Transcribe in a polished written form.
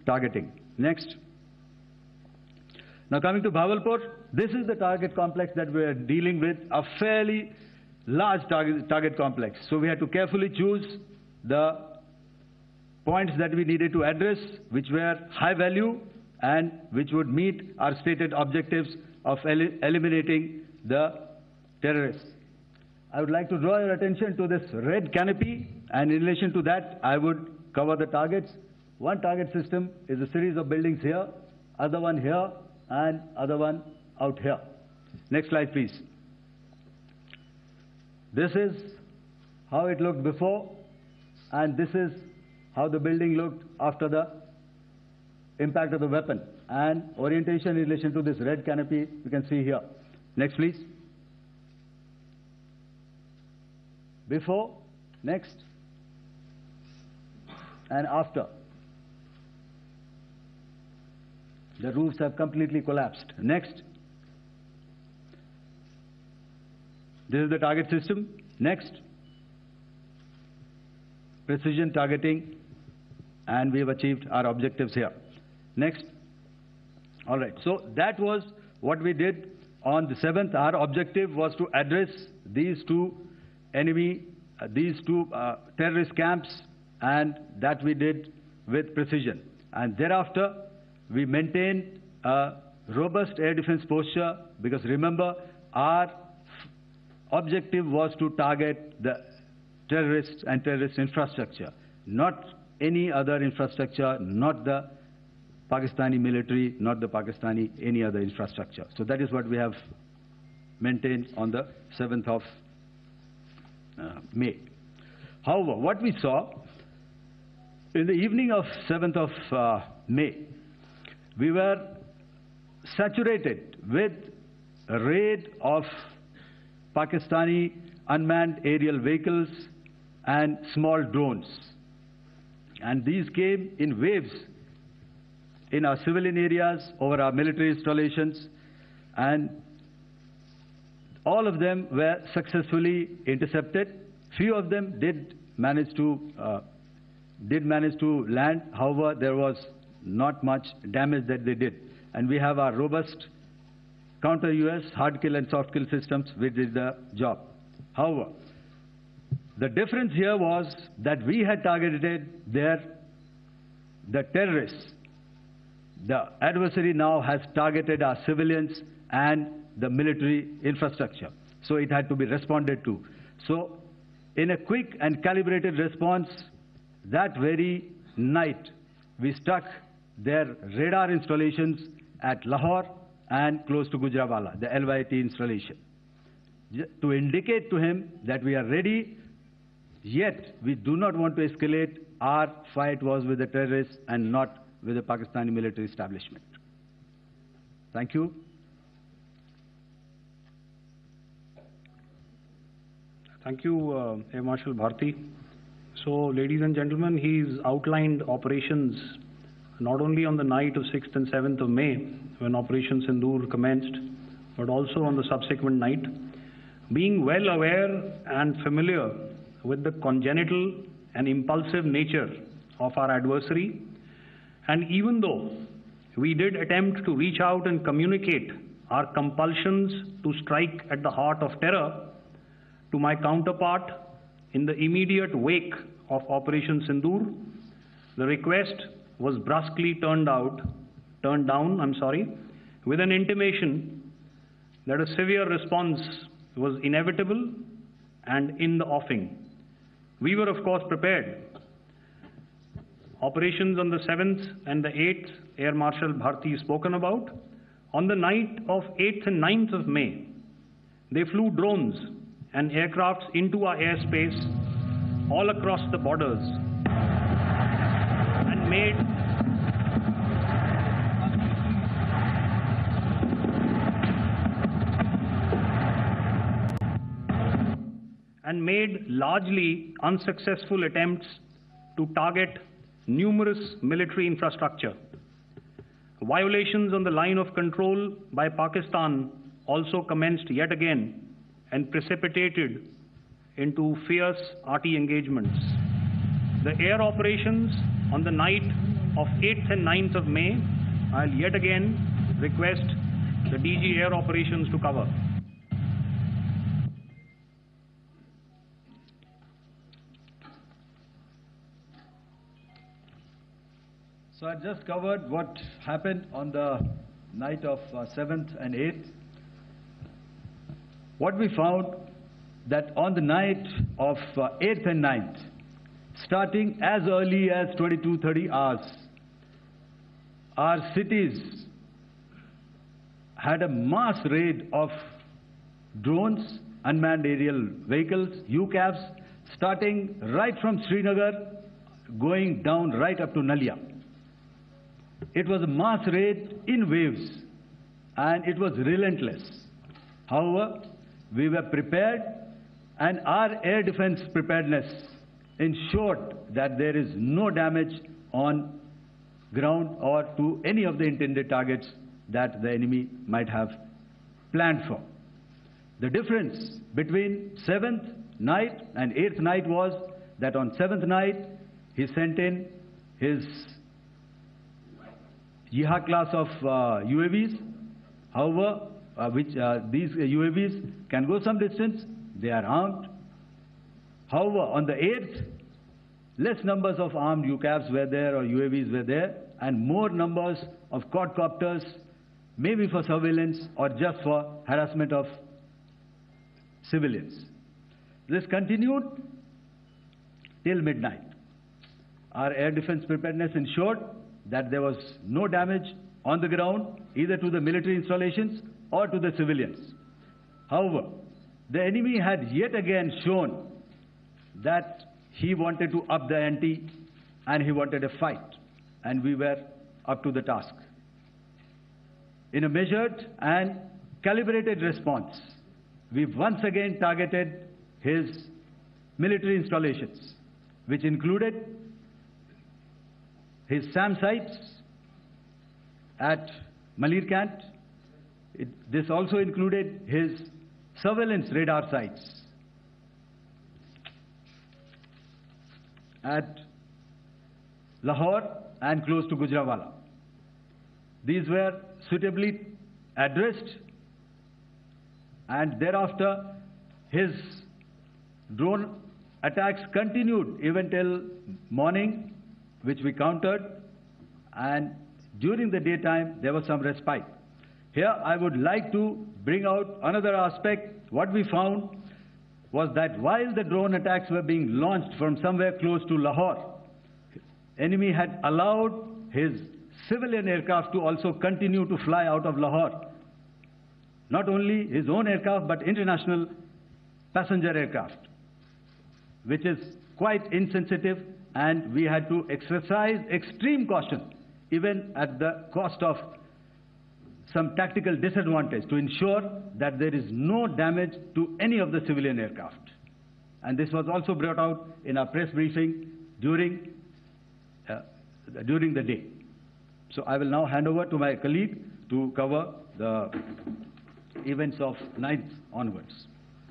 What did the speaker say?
targeting. Next. Now coming to Bhavalpur, this is the target complex that we are dealing with, a fairly large target complex. So we had to carefully choose the points that we needed to address, which were high value and which would meet our stated objectives of eliminating the terrorists. I would like to draw your attention to this red canopy, and in relation to that, I would cover the targets. One target system is a series of buildings here, other one here, and other one out here. Next slide, please. This is how it looked before, and this is how the building looked after the impact of the weapon. And orientation in relation to this red canopy, you can see here. Next, please. Before, next, and after. The roofs have completely collapsed. Next. This is the target system. Next. Precision targeting, and we have achieved our objectives here. Next. All right, so that was what we did on the 7th. Our objective was to address these two terrorist camps, and that we did with precision. And thereafter, we maintained a robust air defense posture, because remember, our objective was to target the terrorists and terrorist infrastructure, not any other infrastructure, not the Pakistani military, not the Pakistani any other infrastructure. So that is what we have maintained on the 7th of May. However, what we saw in the evening of 7th of May, we were saturated with a raid of Pakistani unmanned aerial vehicles and small drones. And these came in waves in our civilian areas, over our military installations, and all of them were successfully intercepted. Few of them did manage to land. However, there was not much damage that they did. And we have our robust counter-US hard kill and soft kill systems which did the job. However, the difference here was that we had targeted the terrorists. The adversary now has targeted our civilians and the military infrastructure. So it had to be responded to. So in a quick and calibrated response, that very night, we struck their radar installations at Lahore and close to Gujranwala, the LYT installation, to indicate to him that we are ready, yet we do not want to escalate. Our fight was with the terrorists and not with the Pakistani military establishment. Thank you. Thank you, Air Marshal Bharti. So, ladies and gentlemen, he's outlined operations not only on the night of 6th and 7th of May, when Operation Sindur commenced, but also on the subsequent night. Being well aware and familiar with the congenital and impulsive nature of our adversary, and even though we did attempt to reach out and communicate our compulsions to strike at the heart of terror to my counterpart in the immediate wake of Operation Sindur, the request was brusquely turned down, with an intimation that a severe response was inevitable and in the offing. We were, of course, prepared. Operations on the 7th and the 8th, Air Marshal Bharti spoken about. On the night of 8th and 9th of May, they flew drones and aircrafts into our airspace all across the borders and made largely unsuccessful attempts to target numerous military infrastructure. Violations on the line of control by Pakistan also commenced yet again and precipitated into fierce arty engagements. The air operations on the night of 8th and 9th of May, I'll yet again request the DG Air Operations to cover. So I just covered what happened on the night of 7th and 8th. What we found that on the night of 8th and 9th, starting as early as 22:30 hours, our cities had a mass raid of drones, unmanned aerial vehicles, UCAVs, starting right from Srinagar, going down right up to Nalia. It was a mass raid in waves, and it was relentless. However, we were prepared, and our air defense preparedness ensured that there is no damage on ground or to any of the intended targets that the enemy might have planned for. The difference between 7th night and 8th night was that on 7th night, he sent in his Jihad class of UAVs. However, these UAVs can go some distance, they are armed. However, on the 8th, less numbers of armed UCAVs were there or UAVs were there, and more numbers of quadcopters, maybe for surveillance or just for harassment of civilians. This continued till midnight. Our air defense preparedness ensured that there was no damage on the ground, either to the military installations or to the civilians. However, the enemy had yet again shown that he wanted to up the ante and he wanted a fight, and we were up to the task. In a measured and calibrated response, we once again targeted his military installations, which included his SAM sites at Malirkant. This also included his surveillance radar sites at Lahore and close to Gujranwala. These were suitably addressed, and thereafter his drone attacks continued even till morning, which we countered, and during the daytime there was some respite. Here I would like to bring out another aspect. What we found was that while the drone attacks were being launched from somewhere close to Lahore, enemy had allowed his civilian aircraft to also continue to fly out of Lahore. Not only his own aircraft, but international passenger aircraft, which is quite insensitive, and we had to exercise extreme caution, even at the cost of some tactical disadvantage, to ensure that there is no damage to any of the civilian aircraft. And this was also brought out in our press briefing during the day. So I will now hand over to my colleague to cover the events of 9th onwards.